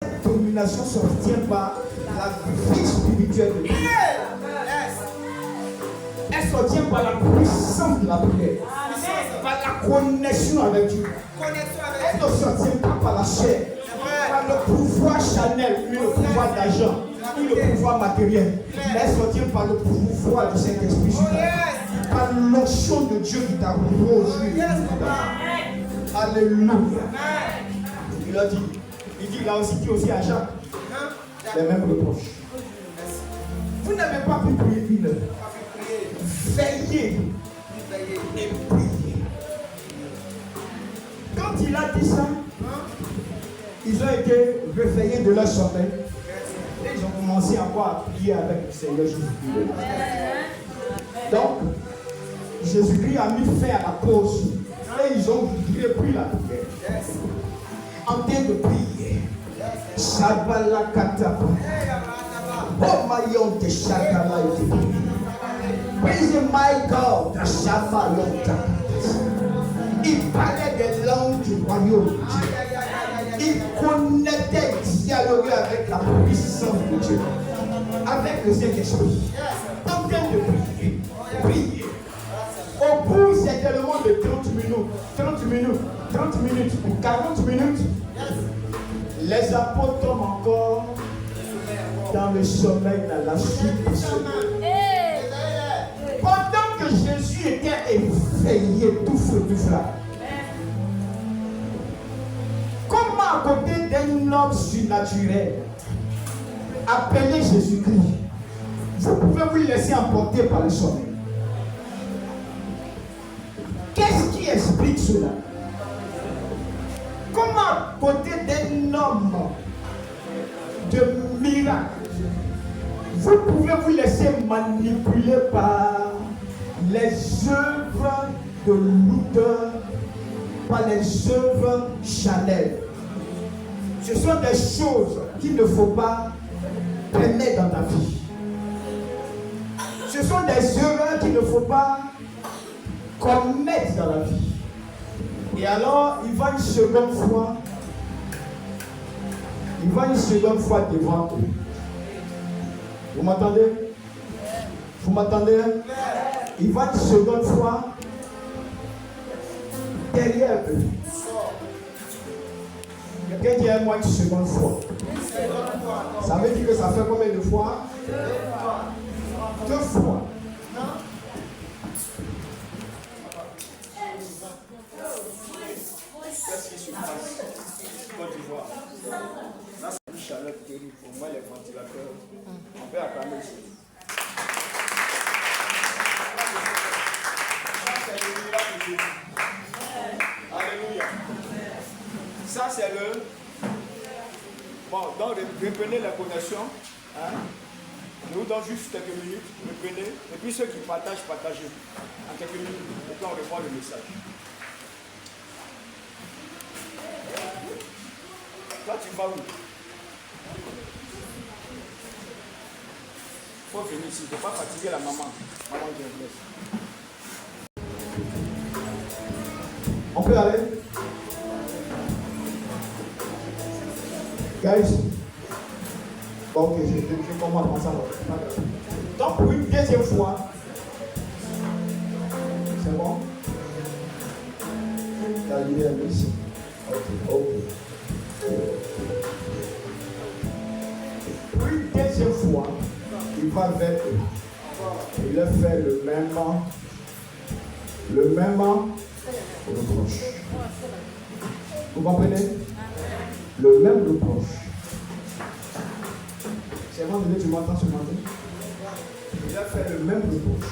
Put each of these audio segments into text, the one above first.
Cette domination s'obtient par la vie spirituelle de Dieu. Elle s'obtient par la puissance de la prière, par la connexion avec Dieu. Elle ne s'obtient pas par la chair, par le pouvoir charnel, ou le pouvoir d'argent, ou le pouvoir matériel. Mais elle s'obtient par le pouvoir du Saint-Esprit sur ta vie, par l'onction de Dieu qui t'a rejoint. Alléluia. Il a dit, il a aussi dit aussi à Jacques les mêmes reproches. Vous n'avez pas pu prier une heure. Veillez et priez. Quand il a dit ça, ils ont été réveillés de leur sommeil et ils ont commencé encore à prier avec le Seigneur Jésus-Christ. Donc, Jésus-Christ a mis fin à la pause et ils ont repris la prière. En train de prier. Shabala kataba. Oh mayon de shakala. Praise my God. Shabalota. Il parlait des langues du royaume. Il connaissait, dialoguer avec la puissance de Dieu, avec le Saint-Esprit. En train de prier. Prier. Au bout, c'était le monde de 30 minutes, ou 40 minutes. Les apôtres tombent encore dans le sommeil, dans la suite du sommeil. Pendant que Jésus était éveillé, tout feu, tout flamme. Comment à côté d'un homme surnaturel, appelé Jésus-Christ, vous pouvez vous laisser emporter par le sommeil? Qu'est-ce qui explique cela? Comment à côté d'un homme de miracle, vous pouvez vous laisser manipuler par les œuvres de l'auteur, par les œuvres charnelles? Ce sont des choses qu'il ne faut pas permettre dans ta vie. Ce sont des erreurs qu'il ne faut pas commettre dans la vie. Et alors, il va une seconde fois devant eux. Vous m'entendez? Vous m'entendez? Il va une seconde fois derrière eux. Quelqu'un dit à moi une seconde fois. Ça veut dire que ça fait combien de fois? 2 fois. Qu'est-ce qui se passe? Côte d'Ivoire. Là, c'est une chaleur terrible. Pour moi, les ventilateurs, on peut acclamer ici. Alléluia. Ça, c'est le. Bon, donc, reprenez la connexion. Hein? Je vous donne juste quelques minutes. Reprenez. Et puis, ceux qui partagent, partagez. En quelques minutes. Et puis, on reprend le message. Là, tu vas où? Il faut venir ici. Il ne faut pas fatiguer la maman. Maman qui est blessée. On peut aller? Guys? Bon, ok, je commence à penser. Donc, pour une deuxième fois, c'est bon? La lumière ici. Ok. Pour une deuxième fois, il va vers eux. Il leur fait le même reproche. Vous comprenez? Le même reproche. C'est bon de dire, tu m'entends ce matin? Il a fait le même reproche.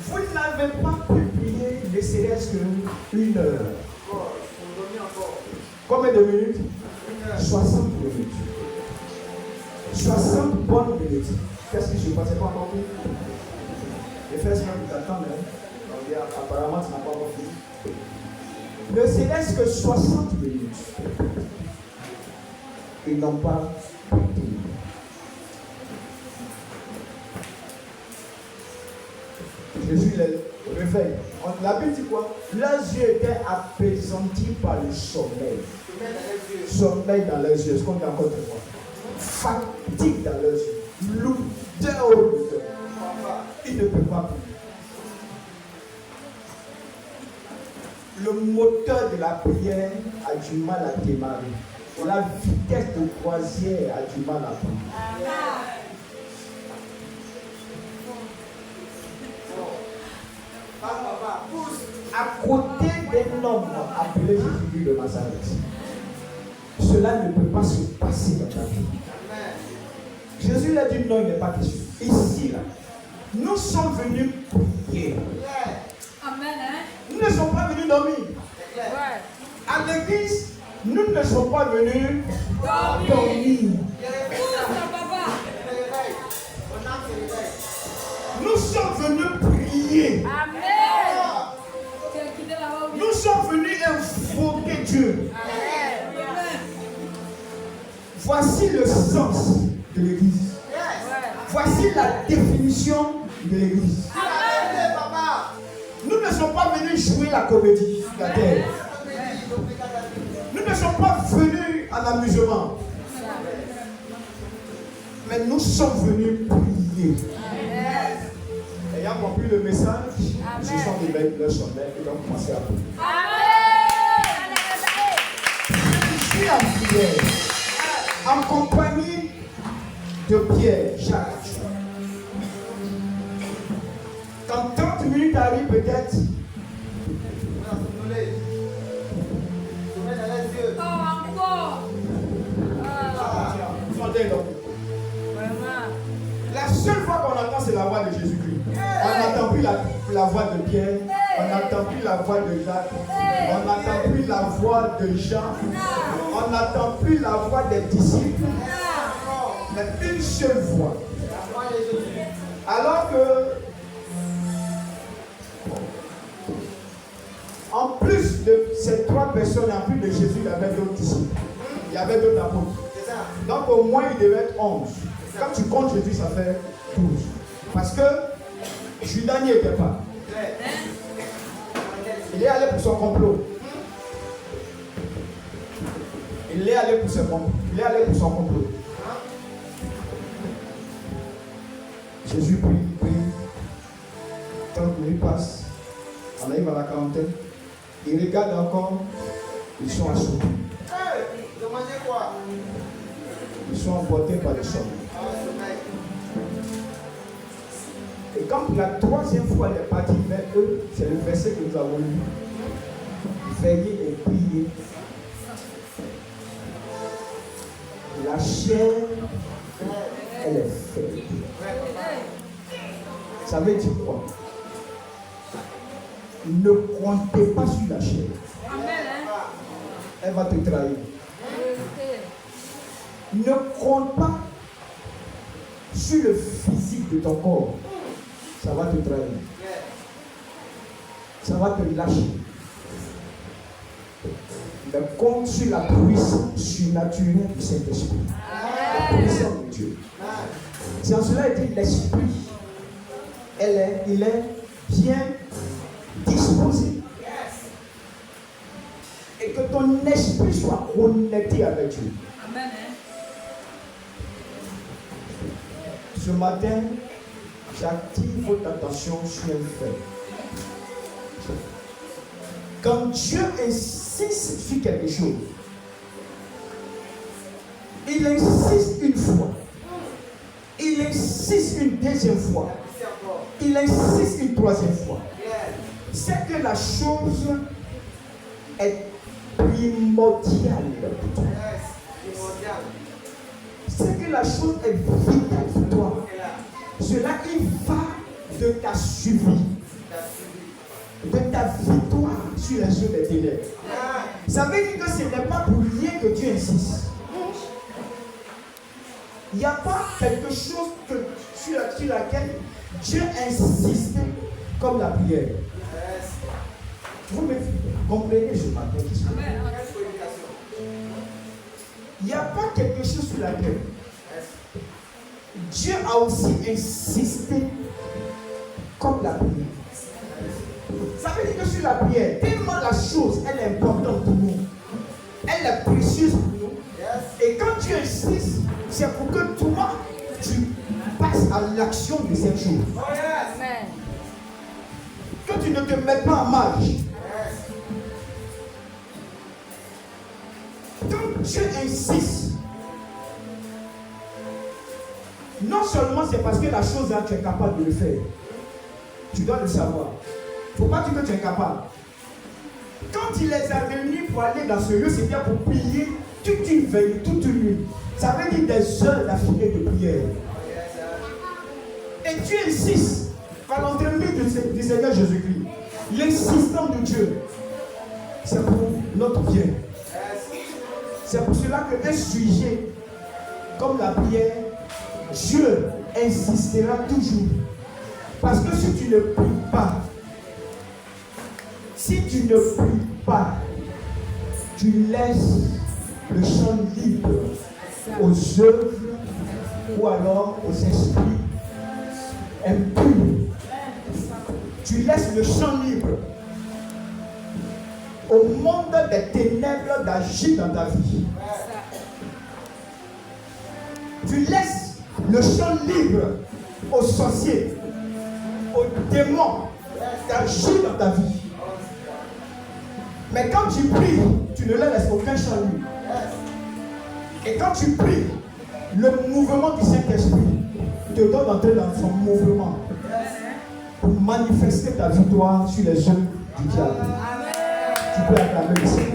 Vous n'avez pas pu prier ne serait-ce qu'une heure. Combien de minutes? 60 minutes. 60 bonnes minutes. Qu'est-ce qui se passe? C'est pas encore fini. Les frères qui t'attendent, apparemment tu n'as pas encore fini. Ne serait-ce que 60 minutes. Ils n'ont pas prié. Jésus les réveille. On l'avait dit quoi? Leurs yeux étaient apaisantis par le sommeil. sommeil dans leurs yeux. Est-ce qu'on est encore témoin? Fatigue dans leurs yeux. Lourdeur au lourdeur. Il ne peut pas plus. Le moteur de la prière a du mal à démarrer. La vitesse de croisière a du mal à prendre. À côté d'un homme appelé Jésus de Nazareth, cela ne peut pas se passer dans ta vie. Jésus l'a dit non, il n'est pas question. Ici, là, nous sommes venus prier. Amen. Nous ne sommes pas venus dormir. À l'église, nous ne sommes pas venus dormir. Nous sommes venus prier. Amen. Nous sommes venus invoquer Dieu. Amen. Voici le sens de l'église. Voici la définition de l'église. Nous ne sommes pas venus jouer la comédie sur la terre. Nous ne sommes pas venus à l'amusement. Mais nous sommes venus prier. Ayant compris le message, ils se sont réveillés de leur sommeil et ont commencé à prier. Je suis en prière, en compagnie de Pierre, Jacques. Quand 30 minutes arrivent peut-être, la seule fois qu'on entend, c'est la voix de Jésus-Christ. On n'entend plus la voix de Pierre, on n'entend plus la voix de Jacques, on n'entend plus la voix de Jean, on n'entend plus la voix des disciples, mais une seule voix. Alors que, en plus de ces 3 personnes, en plus de Jésus, il y avait d'autres disciples, il y avait d'autres apôtres. Donc au moins il devait être 11. Quand tu comptes Jésus, ça fait 12. Parce que Judas n'y était pas. Il est allé pour son complot. Il est allé pour son complot. Jésus prie. 30 minutes passent. On arrive à la quarantaine. Il regarde encore. Ils sont assoupis. Ils sont emportés par le sommeil. Et quand pour la 3e fois il est parti vers eux, c'est le verset que nous avons lu. Veillez et priez. La chair, elle est faible. Ça veut dire quoi? Ne comptez pas sur la chair. Elle va te trahir. Ne compte pas sur le physique de ton corps. Ça va te trahir. Ça va te lâcher. Mais compte sur la puissance surnaturelle du Saint-Esprit. La puissance de Dieu. C'est en cela qu'il dit l'Esprit. Il est bien disposé. Et que ton esprit soit connecté avec Dieu. Amen. Ce matin, j'attire votre attention sur un fait. Quand Dieu insiste sur quelque chose, il insiste une fois, il insiste une deuxième fois, il insiste une 3e fois. C'est que la chose est primordiale pour toi. C'est que la chose est vitale pour toi. Cela il va de ta survie, de ta victoire sur les yeux des ténèbres. Ça veut dire que ce n'est pas pour rien que Dieu insiste. Il n'y a pas quelque chose sur laquelle Dieu insiste comme la prière. Vous me comprenez ce matin? Il n'y a pas quelque chose sur laquelle Dieu a aussi insisté comme la prière. Ça veut dire que sur la prière, tellement la chose, elle est importante pour nous. Elle est précieuse Et quand tu insistes, c'est pour que toi, tu passes à l'action de cette chose. Amen. Que tu ne te mets pas en marge. Quand tu insistes, non seulement c'est parce que la chose là, tu es capable de le faire. Tu dois le savoir. Il ne faut pas dire que tu es capable. Quand il les a réunis pour aller dans ce lieu, c'était pour prier toute une veille, toute une nuit. Ça veut dire des heures d'affilée de prière. Et tu insistes par l'entraînement du Seigneur Jésus-Christ. L'insistance de Dieu, c'est pour notre bien. C'est pour cela qu'un sujet comme la prière, Dieu insistera toujours. Parce que si tu ne pries pas, tu laisses le champ libre aux œuvres ou alors aux esprits impurs. Tu laisses le champ libre au monde des ténèbres d'agir dans ta vie. Tu laisses le champ libre aux sorciers, aux démons d'agir dans ta vie. Mais quand tu pries, tu ne leur laisses aucun champ libre. Et quand tu pries, le mouvement du Saint-Esprit te donne d'entrer dans son mouvement pour manifester ta victoire sur les œuvres du diable. Tu peux acclamer le Seigneur.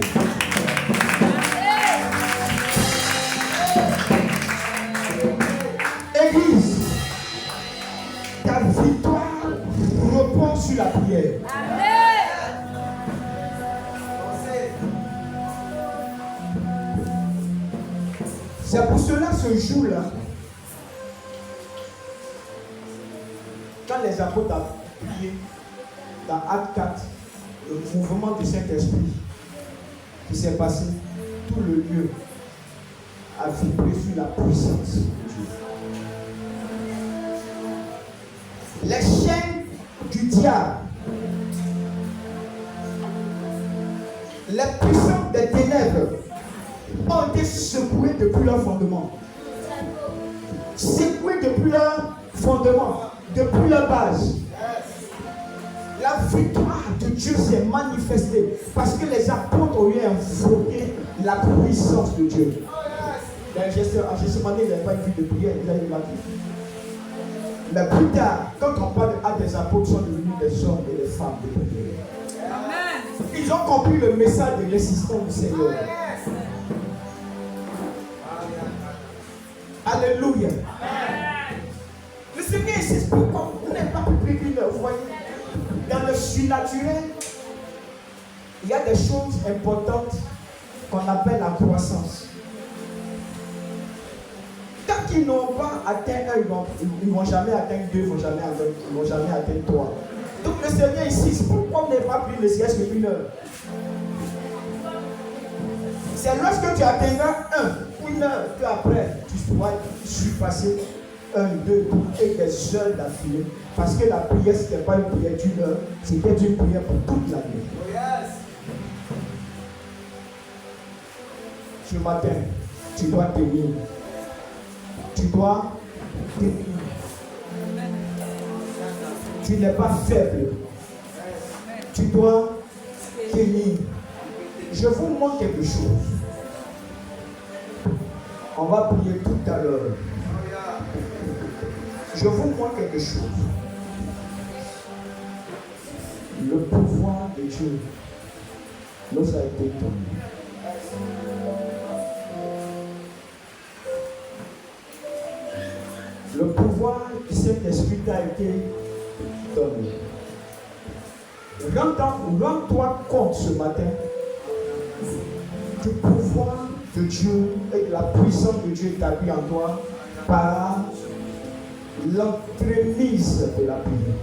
Église, ta victoire repose sur la prière. C'est pour cela ce jour-là, quand les apôtres ont prié dans Acte 4, le mouvement du Saint-Esprit qui s'est passé, tout le lieu a vibré sur la puissance de Dieu. Les chaînes du diable, les puissances des ténèbres ont été secouées depuis leur fondement. Secouées depuis leur fondement, depuis leur base. La victoire de Dieu s'est manifestée parce que les apôtres ont eu invoqué la puissance de Dieu. En Gethsémani, il n'y avait pas une vie de prière, il a eu la vie. Mais plus tard, quand on parle des apôtres, sont devenus des hommes et des femmes de prière. Ils ont compris le message de l'existence du Seigneur. Alléluia. Le Seigneur insiste pourquoi vous n'êtes pas plus qu'une heure. Vous voyez, dans le surnaturel, il y a des choses importantes qu'on appelle la croissance. Tant qu'ils n'ont pas atteint un, ils ne vont jamais atteindre deux, ils ne vont jamais atteindre trois. Donc le Seigneur insiste, pourquoi vous n'avez pas pris le siège qu'une heure? C'est lorsque tu atteindras une heure, que après tu pourras surpasser 1, 2, 3 et des heures d'affilée. Parce que la prière, ce n'était pas une prière d'une heure, c'était une prière pour toute la nuit. Ce matin, tu dois tenir. Tu dois tenir. Tu n'es pas faible. Tu dois tenir. Je vous montre quelque chose. On va prier tout à l'heure. Je vous montre quelque chose. Le pouvoir de Dieu nous a été donné. Le pouvoir du Saint-Esprit t'a été donné. Rends-toi compte ce matin du pouvoir de Dieu et de la puissance de Dieu établie en toi par l'entremise de la prière.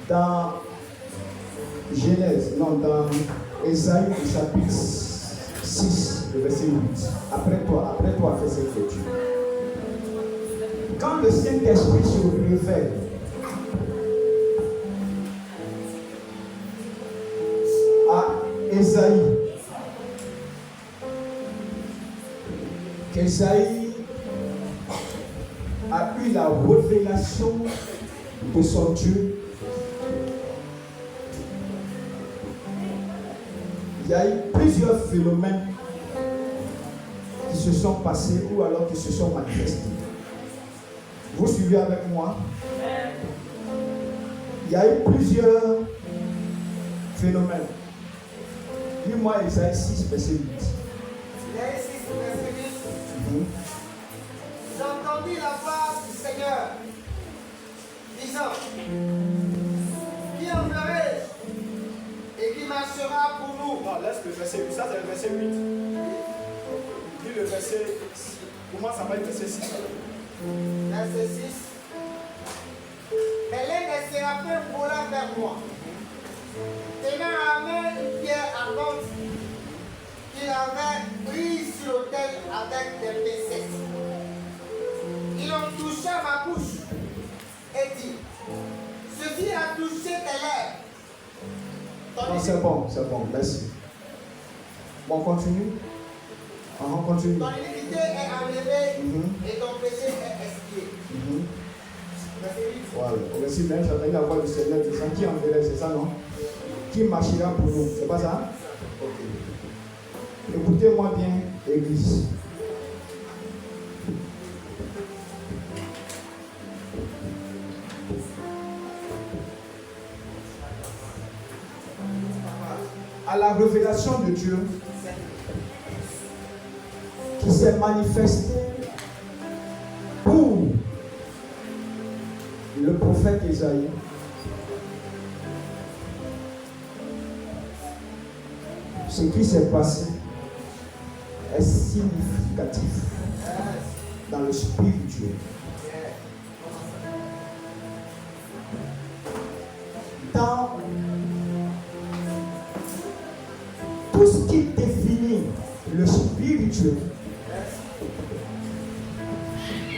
Dans Genèse, non, dans Ésaïe chapitre 6, le verset 8. Après toi, fais cette lecture. Quand le Saint-Esprit se révèle, à Ésaïe, qu'Esaïe a eu la révélation de son Dieu. Il y a eu plusieurs phénomènes qui se sont passés ou alors qui se sont manifestés. Vous suivez avec moi? Il y a eu plusieurs phénomènes. Dis-moi Esaïe 6, verset 8. Esaïe 6, verset 8. J'entendis la voix du Seigneur disant: qui enverrai-je et qui marchera pour nous? Non, laisse le verset 8. Ça, c'est le verset 8. Dis le verset 6. Comment ça va le verset 6? Verset 6. Mais l'un des séraphins vola vers moi, tenant à main une pierre ardente qu'il avait prise sur l'autel avec des pincettes. Il en toucha ma bouche et dit: ceci a touché tes lèvres. Non, c'est bon, merci. Bon, continue. On continue. Ton iniquité est enlevée et ton péché est expié. Verset 8. Voilà. Au verset 20, j'entends la voix du Seigneur disant: qui enverrait, c'est ça, non? Qui marchera pour nous, c'est pas ça? Ok. Écoutez-moi bien, Église. À la révélation de Dieu qui s'est manifestée pour le prophète Esaïe, ce qui s'est passé est significatif dans le spirituel. Dans tout ce qui définit le spirituel,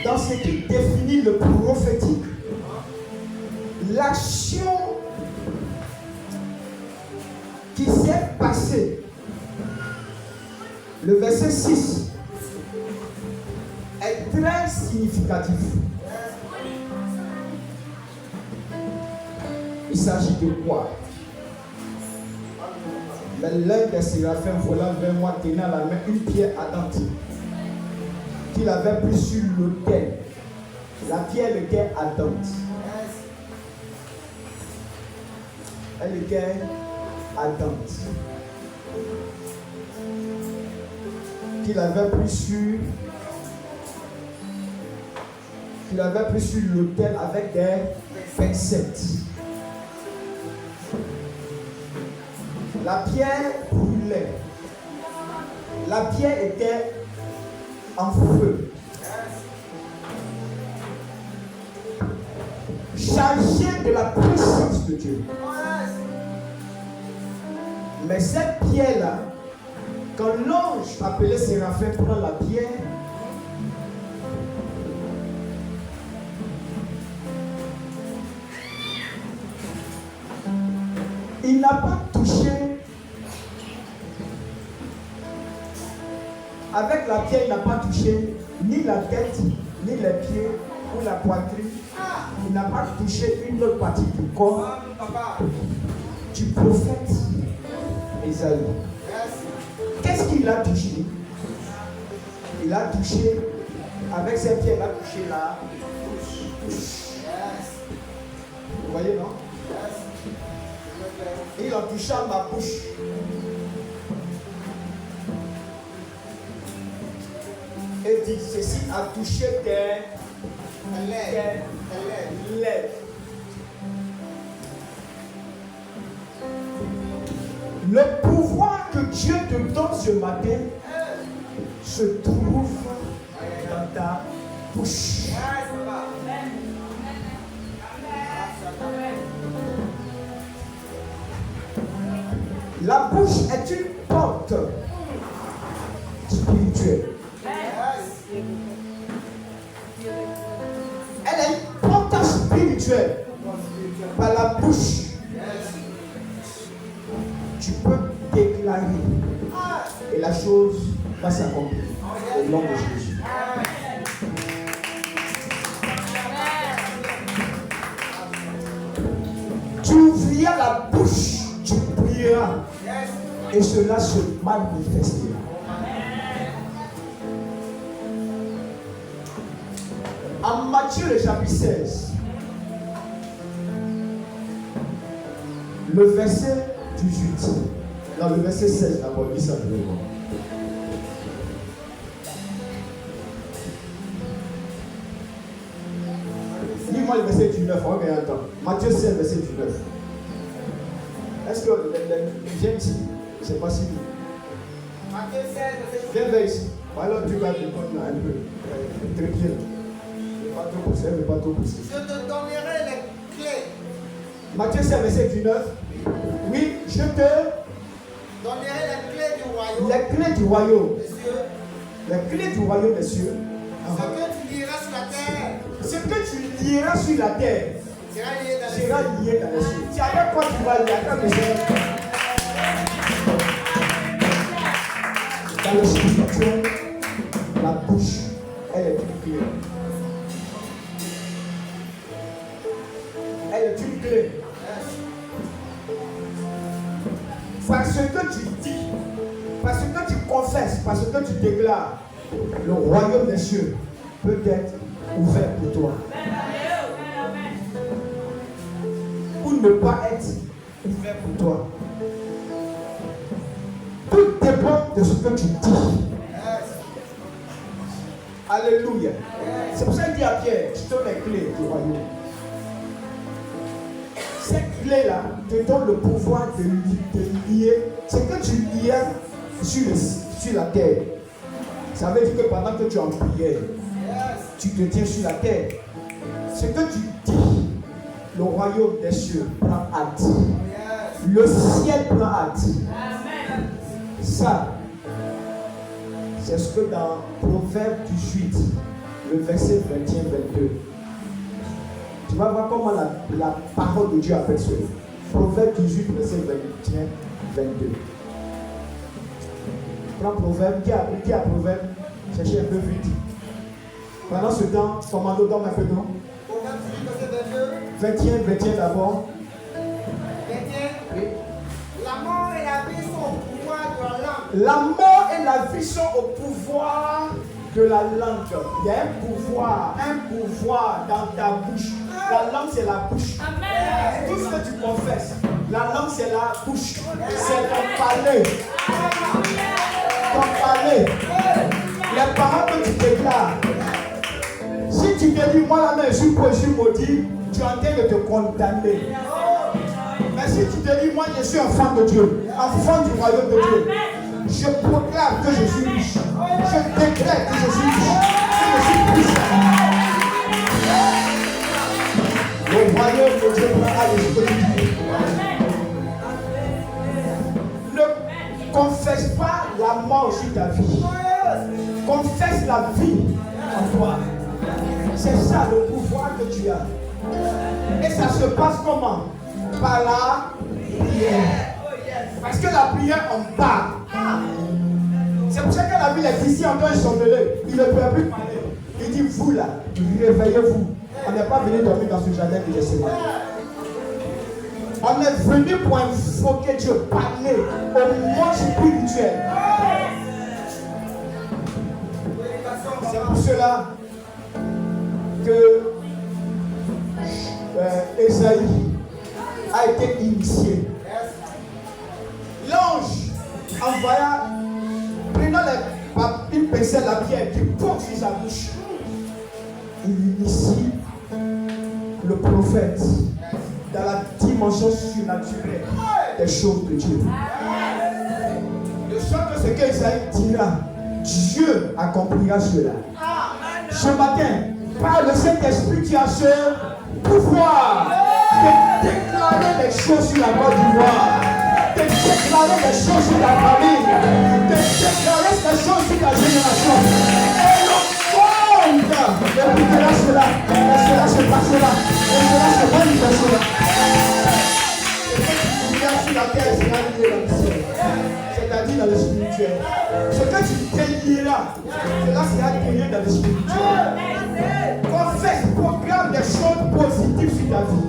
dans ce qui définit le prophétique, l'action qui s'est passée, le verset 6 est très significatif. Il s'agit de quoi? L'un des séraphins vola vers moi, tenant à la main une pierre ardente qu'il avait pris sur l'autel. La pierre était ardente. Elle était ardente. Qu'il avait pris sur l'autel avec des pincettes. La pierre brûlait. La pierre était en feu. Chargée de la puissance de Dieu. Mais cette pierre-là, quand l'ange appelé Séraphin prend la pierre, il n'a pas touché. Avec la pierre, il n'a pas touché ni la tête, ni les pieds ou la poitrine. Il n'a pas touché une autre partie du corps du prophète Esaïe. Qu'est-ce qu'il a touché? Il a touché, avec ses pieds, il a touché la bouche. Vous voyez, non? Il a touché à ma bouche. Et dit, ceci a touché tes lèvres. Le pouvoir que Dieu te donne ce matin se trouve dans ta bouche. La bouche est une porte spirituelle. Elle est une porte spirituelle. Par la bouche, tu peux déclarer et la chose va s'accomplir. le nom de Jésus. Tu ouvriras la bouche, tu prieras, et cela se manifestera. En Matthieu le chapitre 16, le verset 18, non, le verset 16 d'abord, dis ça de nouveau. Dis-moi le verset 19, regarde, attends. Matthieu 16, verset 19. Est-ce que viens ici? Je ne sais pas si. Matthieu 16, verset 19. Viens vers ici. Alors tu vas répondre un peu. Très bien. Pas trop poussé, mais pas trop poussé. Je te donnerai les clés. Matthieu 16, verset 19. Oui, je te Donnerai les clés du royaume. les clés du royaume. Messieurs, Les clés du royaume, messieurs. ce que tu liras sur la terre Ce que tu liras sur la terre sera lié dans les sera cieux. lié dans les cieux. C'est avec quoi tu vas lier? Attends, monsieur. Dans le spirituel, la bouche, elle est une clé. Elle est une clé. Parce que tu dis, parce que tu confesses, parce que tu déclares, le royaume des cieux peut être ouvert pour toi. Ou ne pas être ouvert pour toi. Tout dépend de ce que tu dis. Alléluia. C'est pour ça qu'il dit à Pierre, je te donne les clés du royaume. Cette clé-là te donne le pouvoir de lier ce que tu liais sur la terre. Ça veut dire que pendant que tu es en prière, tu te tiens sur la terre. Ce que tu dis, le royaume des cieux prend hâte. Le ciel prend hâte. Ça, c'est ce que dans Proverbe 18, le verset 21-22, tu vas voir comment la parole de Dieu appelle cela. Proverbe 18, verset 21-22. Prends Proverbe, qui a Proverbe? Cherchez un peu vite. Pendant ce temps, commando dorme un peu, non? Proverbe 18, verset 22. 21 d'abord. 21. Oui. La mort et la vie sont au pouvoir de la langue. La mort et la vie sont au pouvoir de la langue. Il y a un pouvoir dans ta bouche. La langue, c'est la bouche. Amen. Tout ce que tu confesses, la langue, c'est la bouche. C'est ton palais. Ton palais. Les paroles que tu déclares. Si tu te dis, moi, la main, je suis maudit, tu es en train de te condamner. Mais si tu te dis, moi, je suis enfant de Dieu, enfant du royaume de Dieu, je proclame que je suis riche. Je déclare que je suis riche. Que je suis puissant. Le royaume de Dieu prendra les choses. Ne confesse pas la mort sur ta vie. Confesse la vie en toi. C'est ça le pouvoir que tu as. Et ça se passe comment? Par la prière. Parce que la prière, on parle. C'est pour ça que la Bible est ici en train de chanteler. Il ne peut plus parler. Il dit, vous là, réveillez-vous. On n'est pas venu dormir dans ce jardin de Gethsémane. On est venu pour invoquer Dieu, parler au monde spirituel. C'est pour cela que Esaïe a été initié. L'ange envoya, prenant une pincelle, la pierre qui porte sur sa bouche. Il initie le prophète dans la dimension surnaturelle des choses de Dieu. De sorte que ce qu'Esaïe dira, Dieu accomplira cela. Ce matin, par le Saint-Esprit, tu as ce pouvoir de déclarer les choses sur la voie du roi, de déclarer les choses sur ta famille, de déclarer les choses sur ta génération. Et le monde écoutera cela, et cela se passera, et cela se manifestera. Ce que tu sur la terre sera lié dans le ciel, c'est-à-dire dans le spirituel. Ce que tu liera. Cela sera gagné dans le spirituel. Confesse, proclame des choses positives sur ta vie.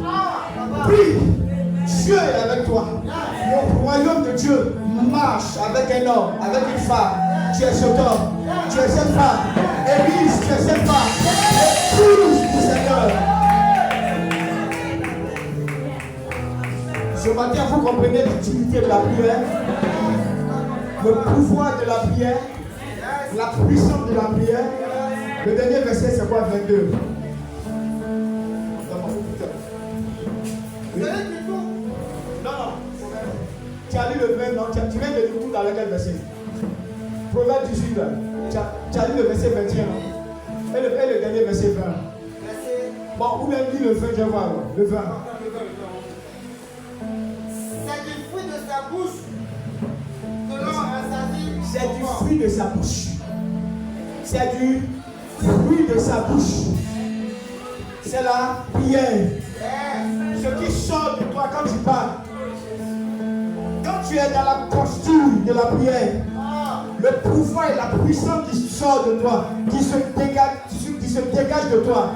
Prie, Dieu est avec toi. Le royaume de Dieu marche avec un homme, avec une femme. Tu es cet homme, tu es cette femme. Église, tu es cette femme. Épouse du Seigneur. Ce matin, vous comprenez l'utilité de la prière, le pouvoir de la prière, la puissance de la prière. Le dernier verset, c'est quoi? 22. Oui. Non. Tu as lu le 20, non? Tu viens de lire tout dans lequel verset? Proverbe 18, tu as lu le verset 21, non? Et le dernier verset 20. Bon, ou bien lis le 20, je vais voir, le 20. C'est du fruit de sa bouche que l'on rassasie. C'est du fruit de sa bouche. C'est du fruit de sa bouche. C'est la prière. Ce qui sort de toi quand tu parles. Quand tu es dans la posture de la prière, le pouvoir et la puissance qui sort de toi, qui se dégage de toi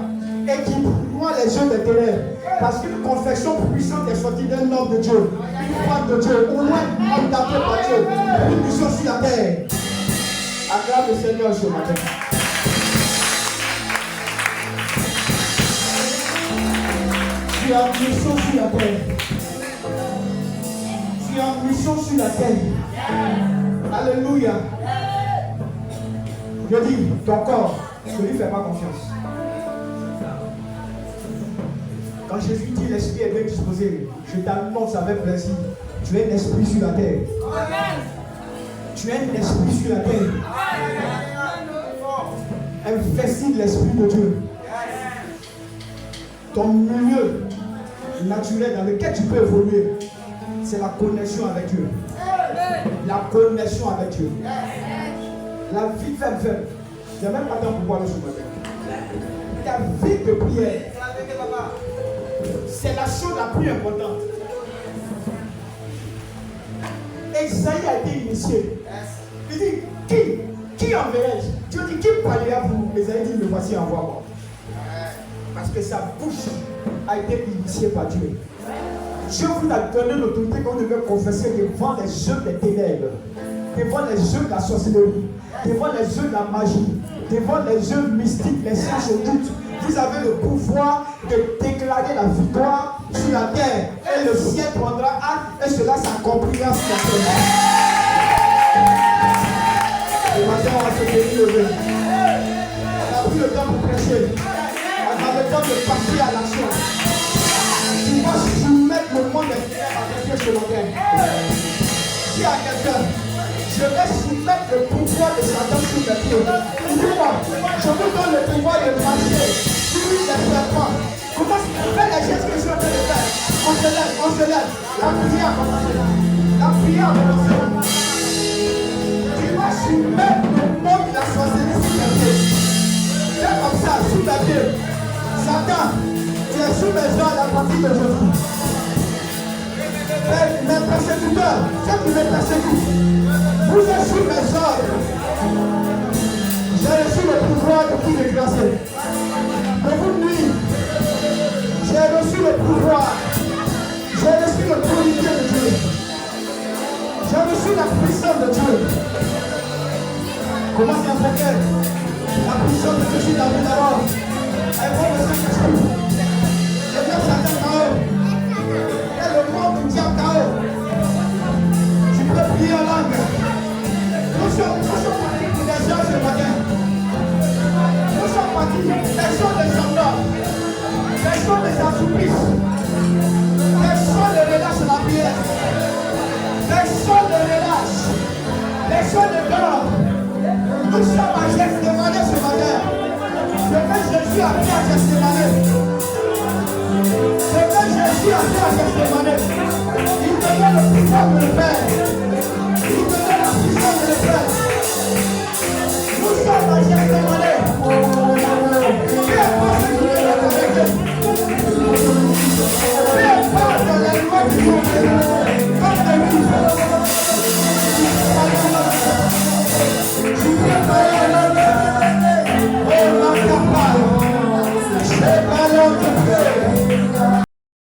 et qui noie les yeux des ténèbres. Parce qu'une confession puissante est sortie d'un homme de Dieu, une femme de Dieu, au moins homme d'appel par Dieu, une mission sur la terre. Acclame le Seigneur ce matin. Tu es en mission sur la terre. Tu es en mission sur la terre. Alléluia. Je dis, ton corps, ne lui fais pas confiance. Quand Jésus dit l'esprit est bien disposé, je t'annonce avec plaisir, tu es un esprit sur la terre. Tu es un esprit sur la terre. Investis l'esprit de Dieu. Ton milieu naturel dans lequel tu peux évoluer, c'est la connexion avec Dieu. La connexion avec Dieu. La vie faible. Il n'y a même pas de temps pour boire le ce matin. Ta vie de prière, c'est la chose la plus importante. Esaïe a été initié. Il dit, qui enverrai-je? Dieu dit, qui parlera pour vous? Esaïe dit, me voici, envoie-moi. Parce que sa bouche a été initiée par Dieu. Dieu vous a donné l'autorité qu'on devait confesser devant les jeux des ténèbres, devant les jeux de la sorcellerie, devant les jeux de la magie, devant les jeux mystiques, les sciences occultes. Vous avez le pouvoir de déclarer la victoire sur la terre. Et le ciel prendra acte et cela s'accomplira sur la terre. Ce matin, on va se lever. On a pris le temps pour prêcher. On a le temps de passer à l'action. Tu vas soumettre le monde des ténèbres à quelqu'un ce matin. Dis à quelqu'un, je vais soumettre le pouvoir de Satan sur mes pieds. Dis-moi, je vous donne le pouvoir de marcher sur les serpents. Commence à faire les gestes que je suis en train de faire. On se lève. La prière commence. La prière commence. Tu vas soumettre le monde de la sorcellerie sur mes pieds. Fais comme ça, sous mes pieds. Satan, tu es sous mes ordres à partir d'aujourd'hui. Mes persécuteurs, ceux qui me persécutent, vous êtes sous mes ordres. J'ai reçu le pouvoir de vous déclasser, de vous nuire. J'ai reçu le pouvoir. J'ai reçu l'autorité de Dieu. J'ai reçu la puissance de Dieu. Comment c'est fait? La puissance de Dieu sur la vie d'abord. Elle va me Saint-Esprit. Je viens Satan KO. Et le monde du diable KO. Tu peux prier en langue. Nous sommes partis pour des gens ce matin. Nous sommes partis des gens de gendarmes. Des gens de s'assoupissent. Des gens de relâche la prière. Des gens de relâche. Des gens de dehors. Nous sommes à Gethsémane ce matin. Ce que Jésus a fait à Gethsémane. Ce que Jésus a fait à Gethsémane. Il te donne le pouvoir de le faire. Il te donne la puissance de le faire. Nous sommes à Gethsémane. Peu importe ce qui est avec eux. Peu importe les lois du monde. Comme les livres. Tu peux notre Père.